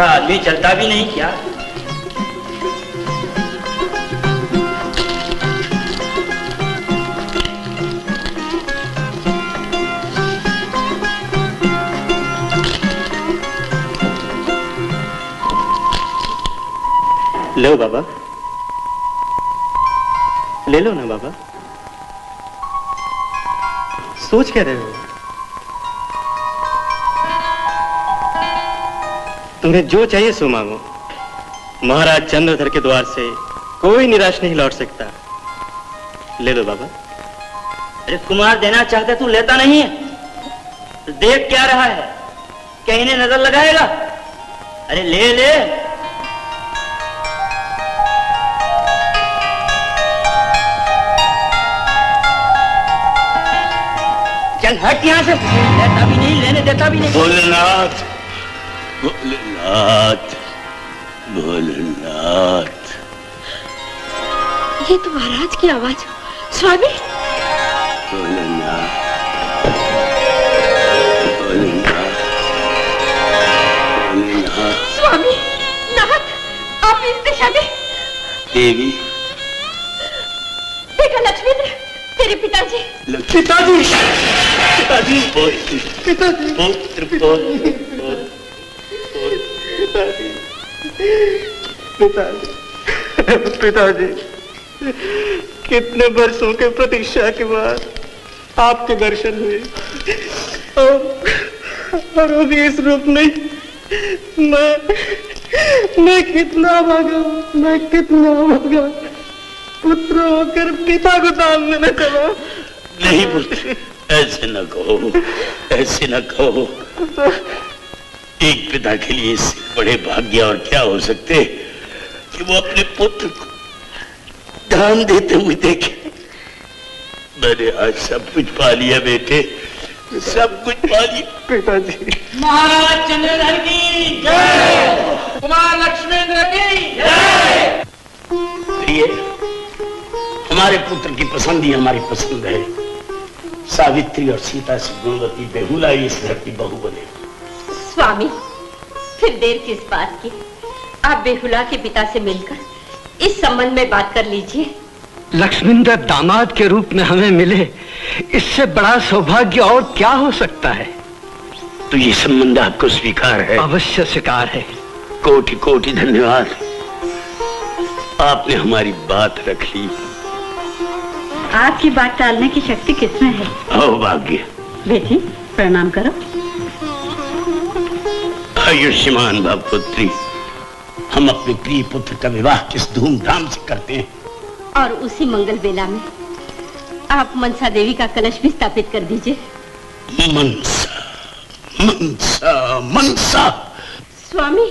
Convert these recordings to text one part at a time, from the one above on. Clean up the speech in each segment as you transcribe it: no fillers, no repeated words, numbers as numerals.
आदमी चलता भी नहीं क्या? लो बाबा, ले लो ना बाबा। सोच क्या रहे हो? तुम्हें जो चाहिए सो मांगो। महाराज चंद्रधर के द्वार से कोई निराश नहीं लौट सकता। ले लो बाबा। अरे कुमार देना चाहता तू लेता नहीं है तो देख क्या रहा है? कहीं ने नजर लगाएगा? अरे ले ले। चल हट यहाँ से। लेता भी नहीं, लेने देता भी नहीं। भोलेनाथ, भोलेनाथ, भोलेनाथ। ये तो महाराज की आवाज है। स्वामी, भोलेनाथ, भोलेनाथ, भोलेनाथ। स्वामी, नाथ, आप इस दिशा में। देवी, बेटा लक्ष्मींद्र, तेरे पिताजी। पिताजी, पिताजी, पिताजी, पुत्र, पुत्र, पिताजी, पिताजी, कितने वर्षों के प्रतीक्षा के बाद आपके दर्शन हुए और वो भी इस रूप में। मैं कितना भागा, मैं कितना भागा। पुत्र होकर पिता को दान देना चला। नहीं पुत्र, ऐसे न कहो, ऐसे न कहो। एक पिता के लिए इससे बड़े भाग्य और क्या हो सकते कि वो अपने पुत्र को दान देते हुए देखे। मैंने आज सब कुछ पा लिया बेटे, सब कुछ पा लिया। पिताजी, महाराज चंद्रधर की जय, कुमार लक्ष्मींद्र की जय। ये हमारे पुत्र की पसंद ही हमारी पसंद है। सावित्री और सीता से गुणवती बेहुला ही इस घर की बहू बने। स्वामी, फिर देर किस बात की? आप बेहुला के पिता से मिलकर इस संबंध में बात कर लीजिए। लक्ष्मींद्र दामाद के रूप में हमें मिले, इससे बड़ा सौभाग्य और क्या हो सकता है? तो ये संबंध आपको स्वीकार है? अवश्य स्वीकार है। कोटि कोटि धन्यवाद, आपने हमारी बात रख ली। आपकी बात टालने की शक्ति किसमें है? अहोभाग्य। बेटी, प्रणाम करो। आयुष्मान भव पुत्री। हम अपने प्रिय पुत्र का विवाह किस धूमधाम से करते हैं। और उसी मंगल बेला में आप मनसा देवी का कलश भी स्थापित कर दीजिए। मनसा, मनसा, मनसा। स्वामी,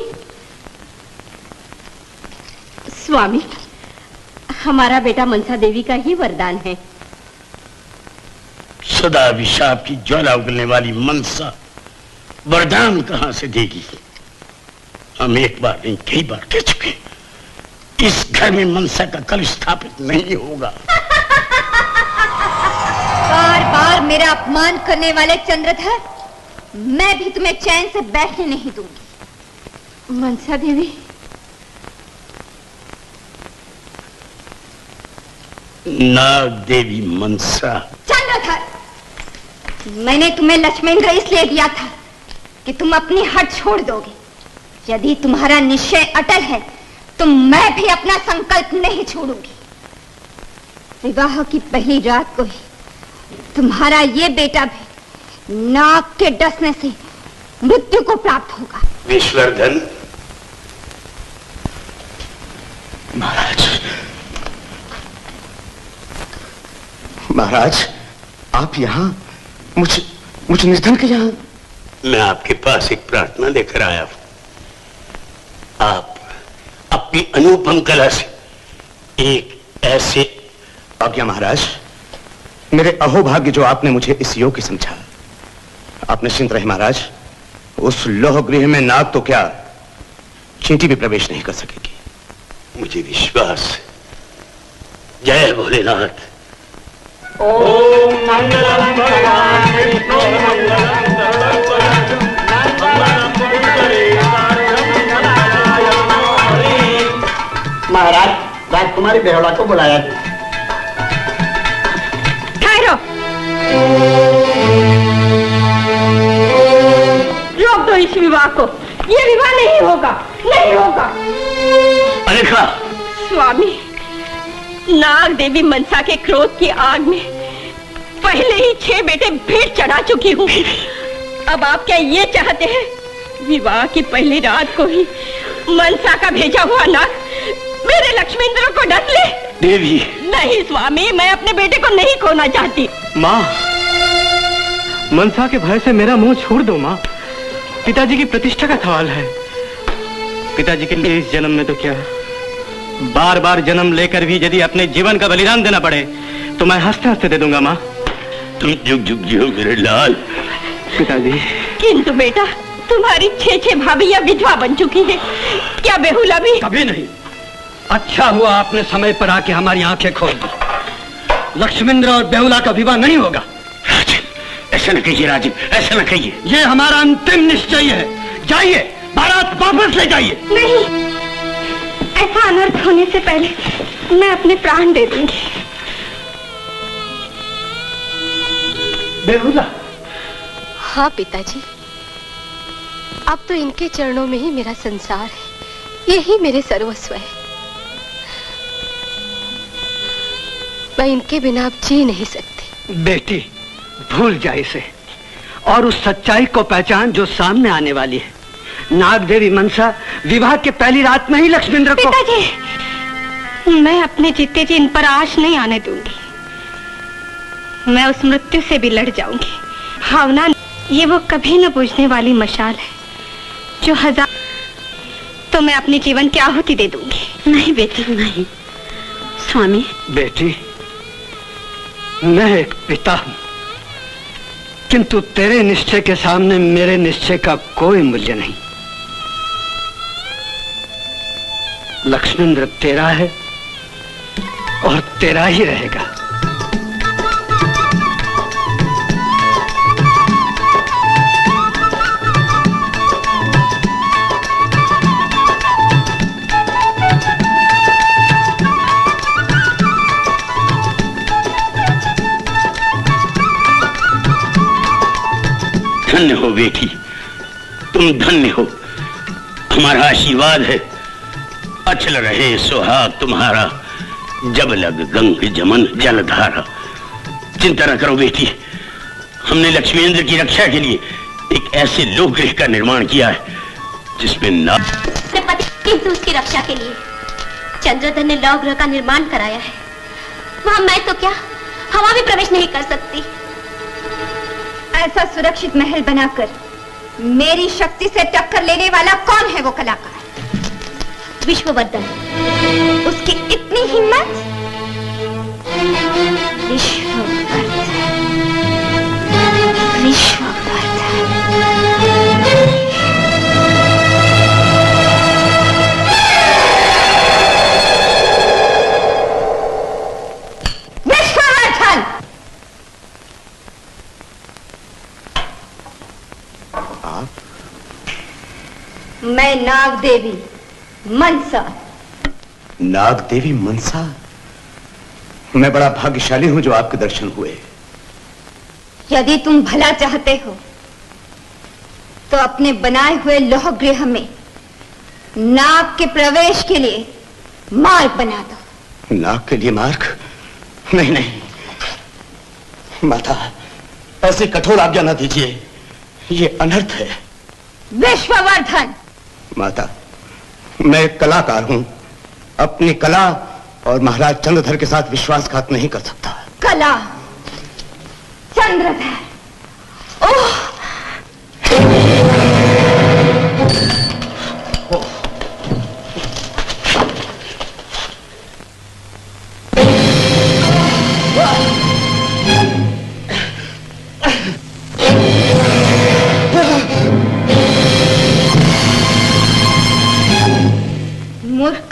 स्वामी, हमारा बेटा मनसा देवी का ही वरदान है। सदा अभिशाप की ज्वाला उगलने वाली मनसा वरदान कहां से देगी? हम एक बार नहीं कई बार कह चुके, इस घर में मनसा का कलश स्थापित नहीं होगा। बार बार मेरा अपमान करने वाले चंद्रधर, मैं भी तुम्हें चैन से बैठने नहीं दूंगी। मनसा देवी, नाग देवी मनसा। चंद्रधर, मैंने तुम्हें लक्ष्मींद्र इसलिए दिया था कि तुम अपनी हट छोड़ दोगे। यदि तुम्हारा निश्चय अटल है तो मैं भी अपना संकल्प नहीं छोड़ूंगी। विवाह की पहली रात को ही तुम्हारा ये बेटा भी नाक के डसने से मृत्यु को प्राप्त होगा। विश्ववर्धन। महाराज, महाराज, आप यहाँ मुझ निर्धन के यहाँ? मैं आपके पास एक प्रार्थना लेकर आया हूं। आप अपनी अनुपम कला से एक ऐसे। आज्ञा महाराज। मेरे अहोभाग्य जो आपने मुझे इस योग्य समझा। आप निश्चिंत रहे महाराज, उस लोह गृह में नाग तो क्या चींटी भी प्रवेश नहीं कर सकेगी। मुझे विश्वास है। जय भोलेनाथ। ओम मंगलम भगवान विष्णु मंगलम गरुड़ध्वज मंगलम महाराज, राजकुमारी बेहुला को बुलाया है। ठहरो, रोक दो इस विवाह को। ये विवाह नहीं होगा, नहीं होगा। अलेखा, स्वामी, नाग देवी मनसा के क्रोध की आग में पहले ही 6 बेटे भेंट चढ़ा चुकी हूँ। अब आप क्या ये चाहते हैं विवाह की पहली रात को ही मनसा का भेजा हुआ नाग मेरे लक्ष्मींद्र को डस ले? देवी। नहीं स्वामी, मैं अपने बेटे को नहीं खोना चाहती। माँ, मनसा के भय से मेरा मुंह छोड़ दो माँ। पिताजी की प्रतिष्ठा का सवाल है। पिताजी के लिए इस जन्म में तो क्या, बार बार जन्म लेकर भी यदि अपने जीवन का बलिदान देना पड़े तो मैं हंसते हंसते दे दूंगा माँ। तुम जुग जुग जियो मेरे लाल। पिताजी। किंतु बेटा, तुम्हारी 6 भाभियां विधवा बन चुकी है, क्या बेहुला भी? कभी नहीं। अच्छा हुआ आपने समय पर आके हमारी आंखें खोल दी। लक्ष्मींद्र और बेहुला का विवाह नहीं होगा। राजीव, ऐसा न कहिए राजीव, ऐसा न कहिए। ये हमारा अंतिम निश्चय है। जाइए, बारात वापस ले जाइए। नहीं, ऐसा अनर्थ होने से पहले मैं अपने प्राण दे दूंगी। बेहुला। हाँ पिताजी, अब तो इनके चरणों में ही मेरा संसार है, यही मेरे सर्वस्व है। मैं इनके बिना अब जी नहीं सकती। बेटी, भूल जा इसे और उस सच्चाई को पहचान जो सामने आने वाली है। नाग देवी मनसा विवाह के पहली रात में ही लक्ष्मींद्र को। पिताजी, मैं अपने जीते जी इन पर आश नहीं आने दूंगी। मैं उस मृत्यु से भी लड़ जाऊंगी। भावना, ये वो कभी न बुझने वाली मशाल है जो हजार तो मैं अपने जीवन की आहुति दे दूंगी। नहीं बेटी, नहीं। स्वामी। बेटी, मैं एक पिता हूं, किंतु तेरे निश्चय के सामने मेरे निश्चय का कोई मूल्य नहीं। लक्ष्मींद्र तेरा है और तेरा ही रहेगा। धन्य हो बेटी, तुम धन्य हो। हमारा आशीर्वाद है, अचल रहे सुहाग तुम्हारा, जब लग गंग जमन जलधारा। चिंता न करो बेटी, हमने लक्ष्मींद्र की रक्षा के लिए एक ऐसे लोक गृह का निर्माण किया है जिसमें अपने पति किंतु उसकी रक्षा के लिए चंद्रधन ने लौह गृह का निर्माण कराया है। वहां मैं तो क्या हवा भी प्रवेश नहीं कर सकती। ऐसा सुरक्षित महल बनाकर मेरी शक्ति से टक्कर लेने वाला कौन है वो कलाकार? विश्ववर्धन। उसकी इतनी हिम्मत? विश्ववर्धन। मैं नाग देवी मनसा। नाग देवी मनसा? मैं बड़ा भाग्यशाली हूं जो आपके दर्शन हुए। यदि तुम भला चाहते हो तो अपने बनाए हुए लोह गृह में नाग के प्रवेश के लिए मार्ग बना दो। नाग के लिए मार्ग? नहीं नहीं माता, ऐसे कठोर आज्ञा न दीजिए, ये अनर्थ है। विश्ववर्धन। माता, मैं एक कलाकार हूं, अपनी कला और महाराज चंद्रधर के साथ विश्वासघात नहीं कर सकता। कला, चंद्रधर, ओह!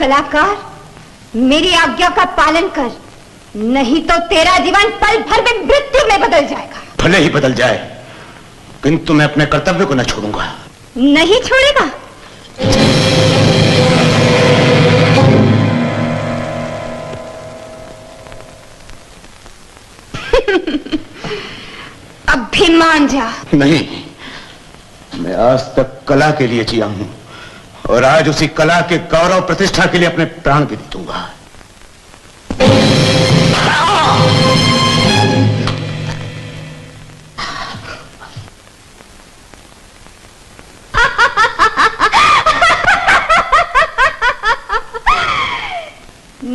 कलाकार, मेरी आज्ञा का पालन कर, नहीं तो तेरा जीवन पल भर में मृत्यु में बदल जाएगा। भले ही बदल जाए, किंतु मैं अपने कर्तव्य को न छोड़ूंगा। नहीं छोड़ेगा? अब भी मान जा। नहीं, मैं आज तक कला के लिए जिया हूं और आज उसी कला के गौरव प्रतिष्ठा के लिए अपने प्राण भी दे दूंगा।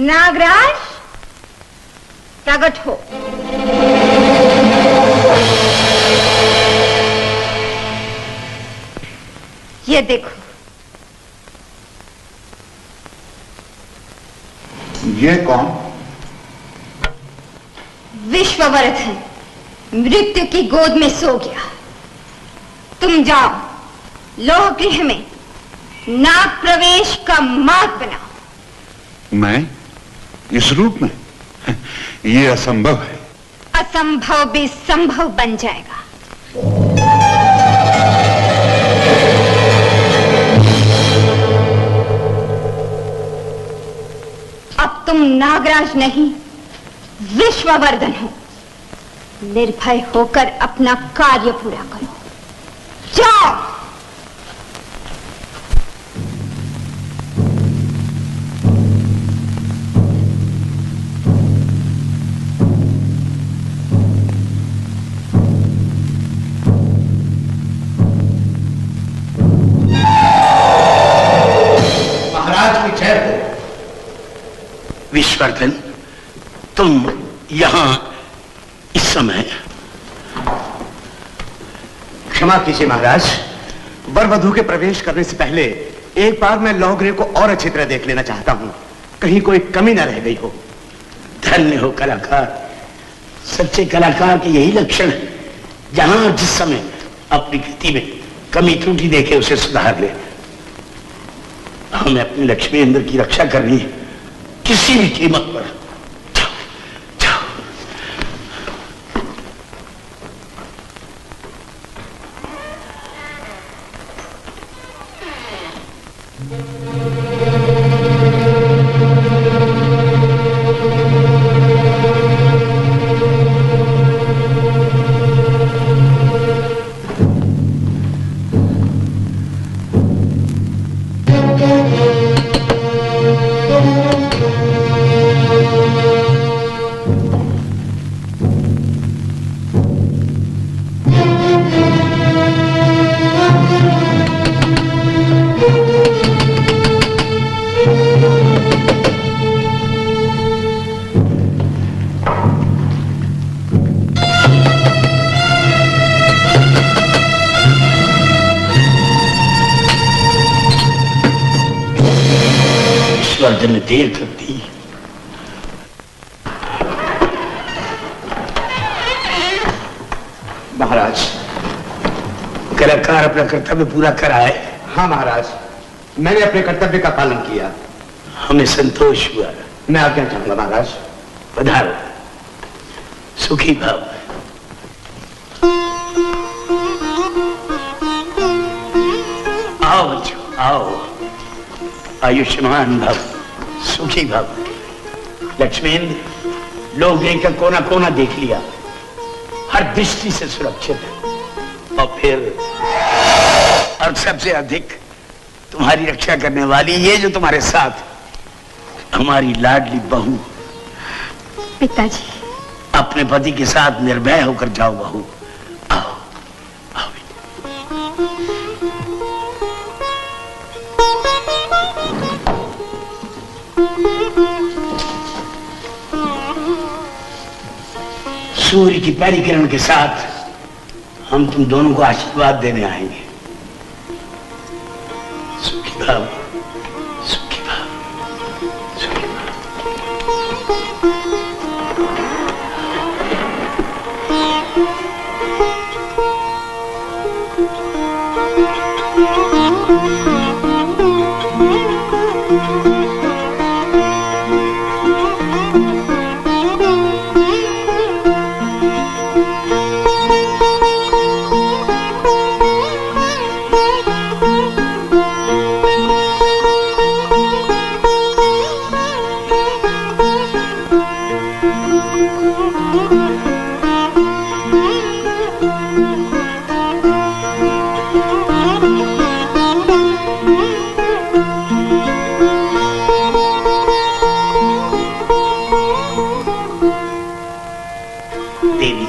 नागराज, प्रकट हो। ये देखो, ये कौन? विश्ववर्धन मृत्यु की गोद में सो गया। तुम जाओ, लोह गृह में नाग प्रवेश का मार्ग बनाओ। मैं इस रूप में? ये असंभव है। असंभव भी संभव बन जाएगा। अब तुम नागराज नहीं, विश्ववर्धन हो। निर्भय होकर अपना कार्य पूरा करो। जाओ। विश्ववर्धन, तुम यहां इस समय? क्षमा कीजिए महाराज, वर वधू के प्रवेश करने से पहले एक बार मैं लौह गृह को और अच्छी तरह देख लेना चाहता हूं, कहीं कोई कमी न रह गई हो। धन्य हो कलाकार। सच्चे कलाकार के यही लक्षण है, जहां जिस समय अपनी कृति में कमी त्रुटि देखे उसे सुधार ले। हमें अपनी लक्ष्मी इंद्र की रक्षा करनी है, किसी भी कीमत पर। जाओ, जाओ। विश्ववर्धन ने देर कर दी। महाराज, कलाकार अपना कर्तव्य पूरा कराए। हाँ महाराज, मैंने अपने कर्तव्य का पालन किया। हमें संतोष हुआ। मैं आज्ञा चाहूंगा महाराज। पधारो, सुखी भाव। आओ बच्चों, आओ। आयुष्मान भव, सुखी भव। लक्ष्मेंद्र, लोग का कोना कोना देख लिया, हर दृष्टि से सुरक्षित है। और फिर और सबसे अधिक तुम्हारी रक्षा करने वाली ये जो तुम्हारे साथ, हमारी लाडली बहू। पिताजी, अपने पति के साथ निर्भय होकर जाओ बहू। आओ, आओ। सूर्य की पहली किरण के साथ हम तुम दोनों को आशीर्वाद देने आएंगे। सुखी भाव, सुखी भाव, सुखी भाव। देवी,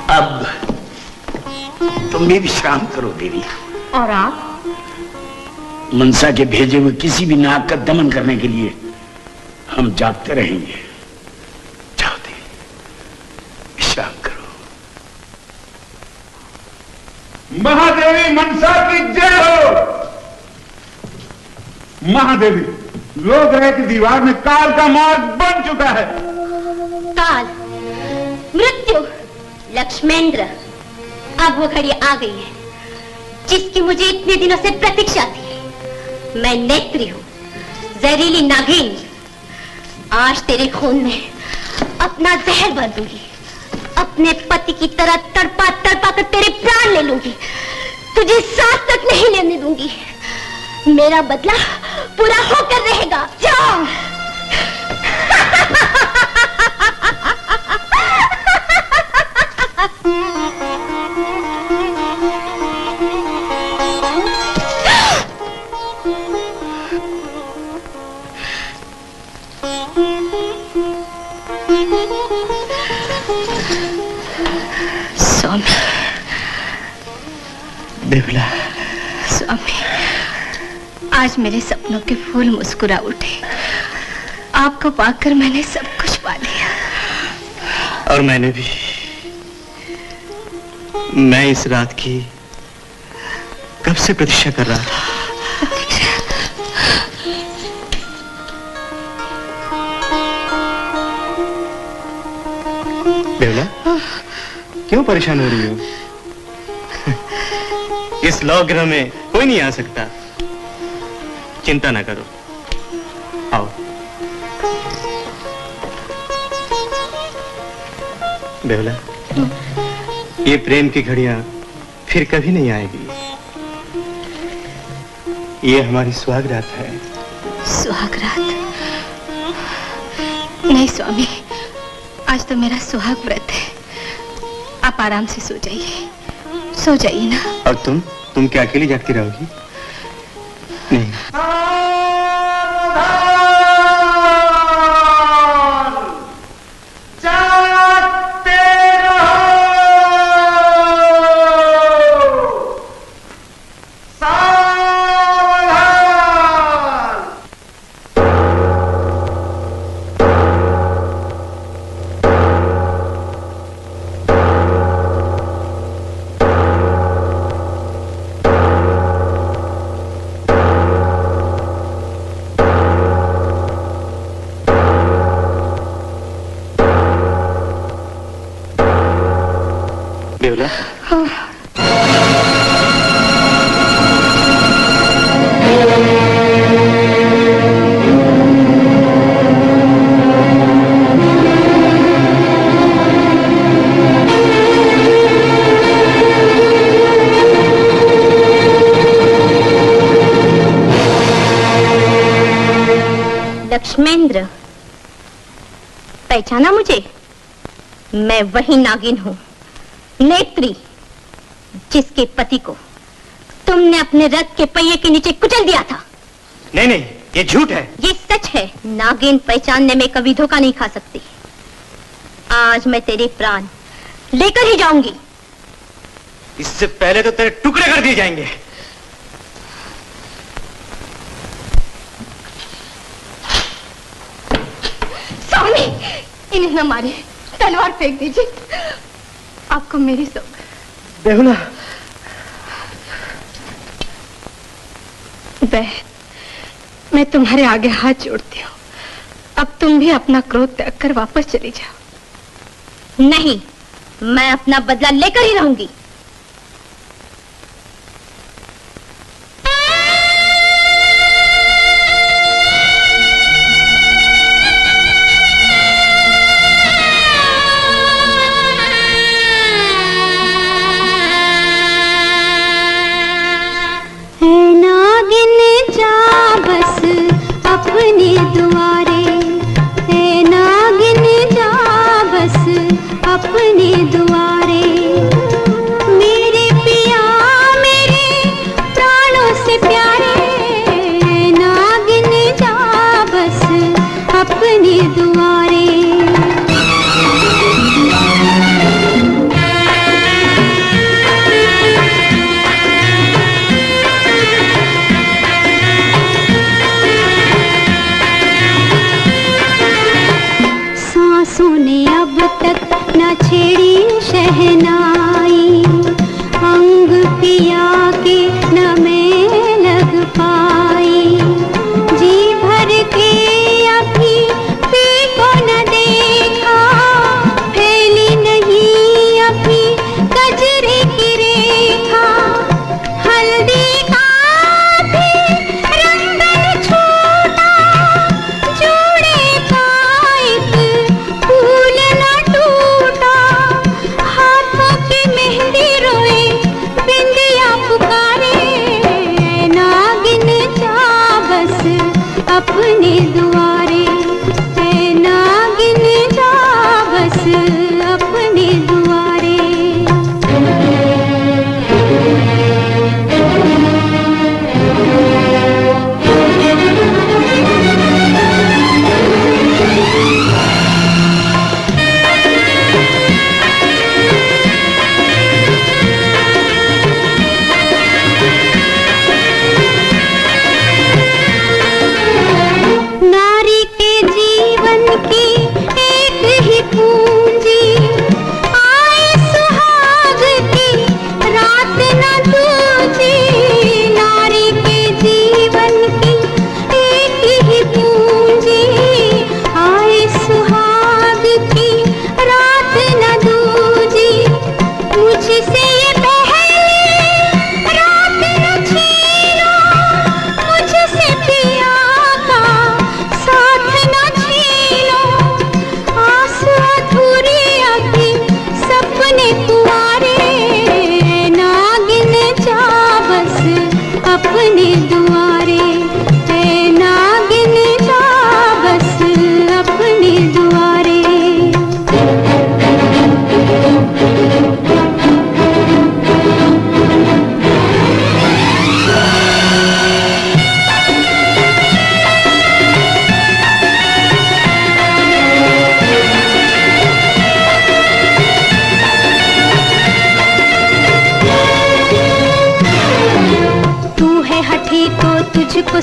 अब तुम भी विश्राम करो देवी। और आप? मनसा के भेजे हुए किसी भी नाग का दमन करने के लिए हम जागते रहेंगे। जाओ देवी, विश्राम करो। महादेवी मनसा की जय हो। महादेवी, लोग ग्रह की दीवार में काल का मार्ग बन चुका है। काल, मृत्यु, लक्ष्मेंद्र, अब वो घड़ी आ गई है जिसकी मुझे इतने दिनों से प्रतीक्षा थी। मैं नेत्री हूँ, जहरीली नागिन। आज तेरे खून में अपना जहर भर दूंगी, अपने पति की तरह तड़पा तड़पा कर तेरे प्राण ले लूंगी, तुझे सांस तक नहीं लेने दूंगी। मेरा बदला पूरा होकर रहेगा। जाओ। स्वामी, बेहुला, स्वामी, आज मेरे सपनों के फूल मुस्कुरा उठे। आपको पाकर मैंने सब कुछ पा लिया। और मैंने भी। मैं इस रात की कब से प्रतीक्षा कर रहा था। बेहुला, क्यों परेशान हो रही हो? इस लौ ग्रह में कोई नहीं आ सकता। चिंता ना करो, आओ। बेहुला, ये प्रेम की घड़ियां फिर कभी नहीं आएगी। ये हमारी सुहाग रात है। सुहाग रात? नहीं स्वामी, आज तो मेरा सुहाग व्रत है। आप आराम से सो जाइए, सो जाइए ना। और तुम क्या अकेली जागती रहोगी? नहीं। बेहुला, लक्ष्मेंद्र, पहचाना मुझे? मैं वही नागिन हूँ, नेत्री, जिसके पति को तुमने अपने रथ के पहिए के नीचे कुचल दिया था। नहीं नहीं, ये झूठ है। ये सच है। नागिन पहचानने में कभी धोखा नहीं खा सकती। आज मैं तेरे प्राण लेकर ही जाऊंगी। इससे पहले तो तेरे टुकड़े कर दिए जाएंगे। स्वामी, इन्हें न मारे, तलवार फेंक दीजिए। आपको मेरी सौगंध। बेहुला, मैं तुम्हारे आगे हाथ जोड़ती हूँ। अब तुम भी अपना क्रोध त्याग कर वापस चली जाओ। नहीं, मैं अपना बदला लेकर ही रहूंगी। अपने द्वारे, नागिन जा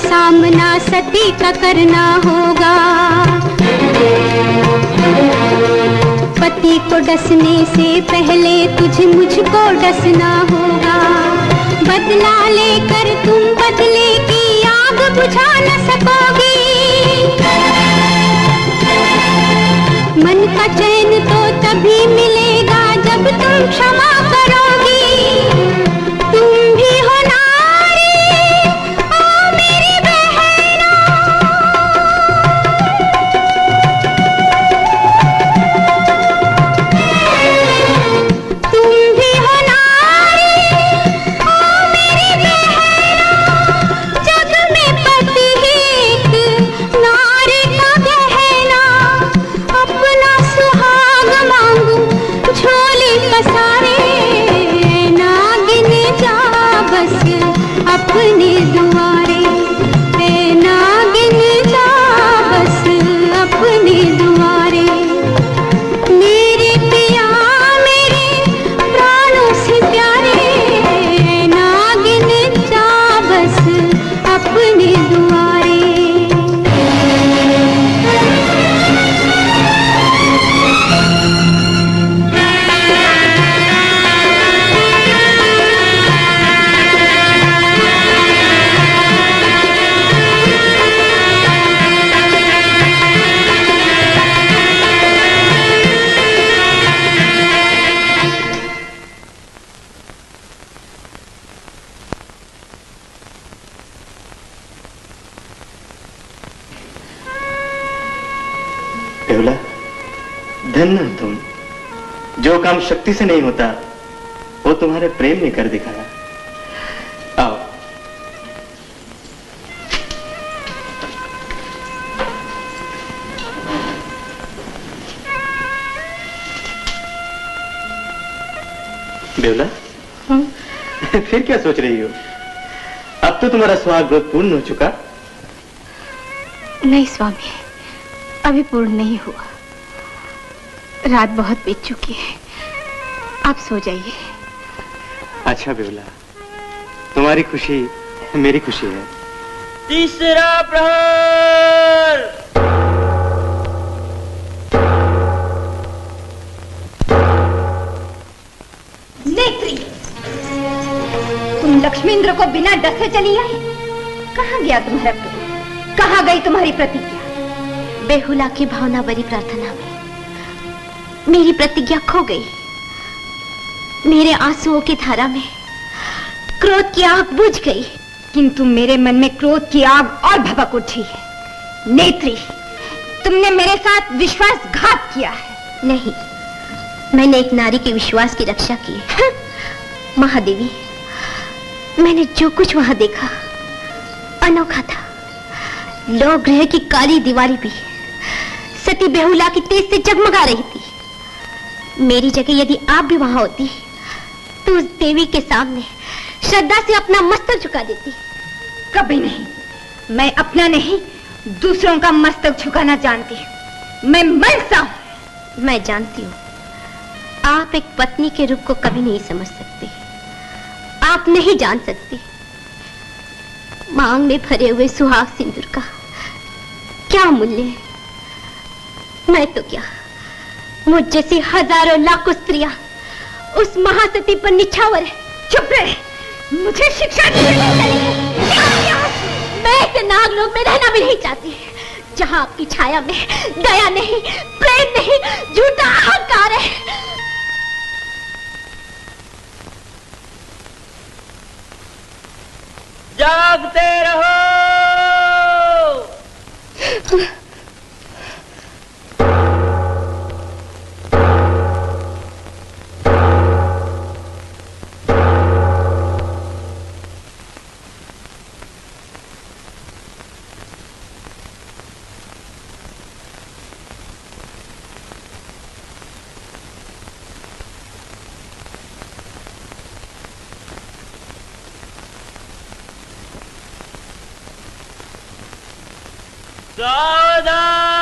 सामना सती का करना होगा। पति को डसने से पहले तुझे मुझको डसना होगा। बदला लेकर तुम बदले की आग बुझा न सकोगी। मन का चैन तो तभी मिलेगा जब तुम क्षमा करोगी। तुम भी हो नारी ओ मेरी बहना। तुम भी हो नारी ओ मेरी बहना। जग में पति ही एक नारी का गहना। अपना सुहाग मांगू झोली पसारे। नागिन जा बस अपने दुआरे। नागिन जा बस अपने दुआरे। मेरे पिया मेरे प्राणों से प्यारे। नागिन जा बस अपने दुआरे। बेहुला, धन्य हो तुम। जो काम शक्ति से नहीं होता वो तुम्हारे प्रेम ने कर दिखाया। आओ। बेहुला, फिर क्या सोच रही हो? अब तो तुम्हारा सुहाग व्रत पूर्ण हो चुका। नहीं स्वामी, अभी पूर्ण नहीं हुआ। रात बहुत बीत चुकी है, आप सो जाइए। अच्छा बेहुला, तुम्हारी खुशी मेरी खुशी है। तीसरा प्रहर। नेत्री, तुम लक्ष्मींद्र को बिना डसे चली आई। कहाँ गया तुम्हारा प्रेम? कहाँ गई तुम्हारी प्रतिज्ञा? बेहुला की भावना भरी प्रार्थना में मेरी प्रतिज्ञा खो गई। मेरे आंसुओं की धारा में क्रोध की आग बुझ गई। किंतु मेरे मन में क्रोध की आग और भभक उठी है। नेत्री, तुमने मेरे साथ विश्वासघात किया है। नहीं, मैंने एक नारी के विश्वास की रक्षा की है। महादेवी, मैंने जो कुछ वहां देखा अनोखा था। लौह गृह की काली दीवारी भी सती बेहुला की तेज से जगमगा रही थी। मेरी जगह यदि आप भी वहां होती तो उस देवी के सामने श्रद्धा से अपना मस्तक झुका देती। कभी नहीं। मैं अपना नहीं, दूसरों का मस्तक झुकाना जानती हूँ। मैं मनसा हूँ। मैं जानती हूँ, आप एक पत्नी के रूप को कभी नहीं समझ सकती। आप नहीं जान सकती मांग में भरे हुए सुहाग सिंदूर का क्या मूल्य है। मैं तो क्या, मुझ जैसी हजारों लाखों स्त्रियां उस महासती पर निछावर है। चुप रहे, मुझे शिक्षा मैं इस नागलोक में रहना भी नहीं चाहती, जहां आपकी छाया में दया नहीं, प्रेम नहीं, झूठा अहंकार है। जागते रहो। सावधान,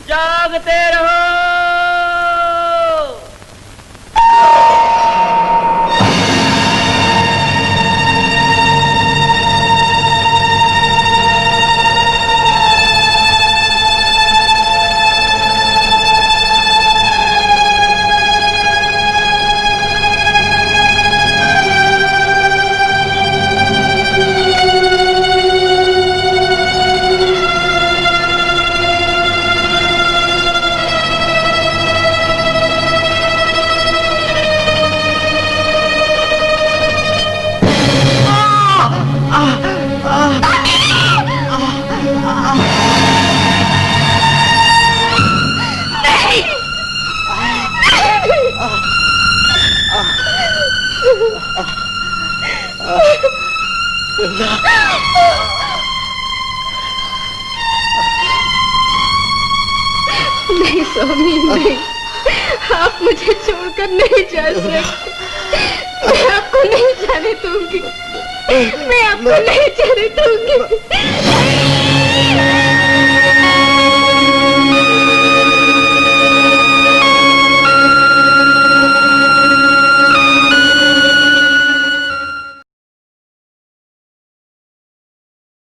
जागते रहो। मुझे छोड़कर नहीं जा सकते। मैं आपको नहीं जाने दूंगी, मैं आपको नहीं जाने दूंगी।